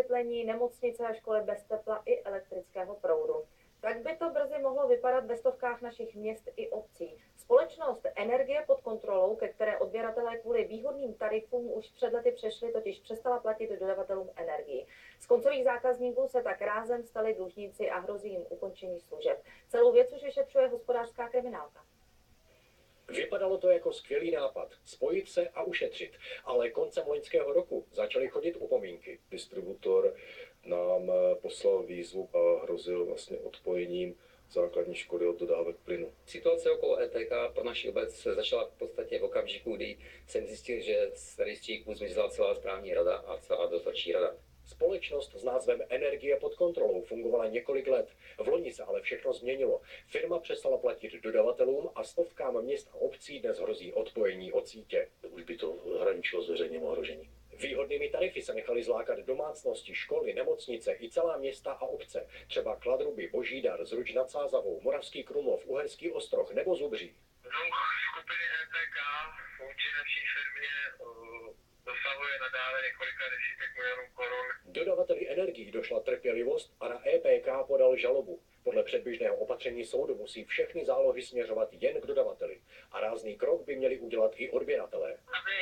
osvětlení, nemocnice a školy bez tepla i elektrického proudu. Tak by to brzy mohlo vypadat ve stovkách našich měst i obcí. Společnost Energie pod kontrolou, ke které odběratelé kvůli výhodným tarifům už před lety přešli, totiž přestala platit dodavatelům energií. Z koncových zákazníků se tak rázem stali dlužníci a hrozí jim ukončení služeb. Celou věc už vyšetřuje hospodářská kriminálka. Vypadalo to jako skvělý nápad, spojit se a ušetřit, ale koncem loňského roku začaly chodit upomínky. Distributor nám poslal výzvu a hrozil vlastně odpojením základní školy od dodávek plynu. Situace okolo ETK pro naši obec se začala v podstatě v okamžiku, kdy jsem zjistil, že z rejstříku zmizela celá správní rada a celá dozorčí rada. Společnost s názvem Energie pod kontrolou fungovala několik let. V loni se ale všechno změnilo. Firma přestala platit dodavatelům a stovkám měst a obcí dnes hrozí odpojení od sítě. Už by to hraničilo s veřejným ohrožením. Výhodnými tarify se nechaly zlákat domácnosti, školy, nemocnice i celá města a obce. Třeba Kladruby, Božídar, Zruč nad Sázavou, Moravský Krumlov, Uherský Ostroh nebo Zubří. Dluh skupiny ETK vůči naší firmě dosahuje nadále několika desítek milionů korun. Dodavateli energií došla trpělivost a na EPK podal žalobu. Podle předběžného opatření soudu musí všechny zálohy směřovat jen k dodavateli. A rázný krok by měli udělat i odběratelé. Aby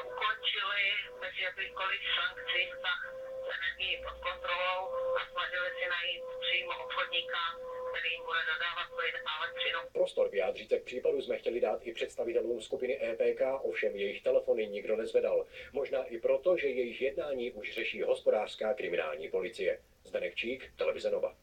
ukončili bez jakýchkoliv sankcí vztah s energií pod kontrolou a snažili si najít přímo obchodníka, který jim bude dodávat plyn a elektřinu. Prostor vyjádřit se k případu jsme chtěli dát i představitelům skupiny EPK, ovšem jejich telefony nikdo nezvedal. Možná i proto, že jejich jednání už řeší hospodářská kriminální policie. Zdeněk Čík, Televize Nova.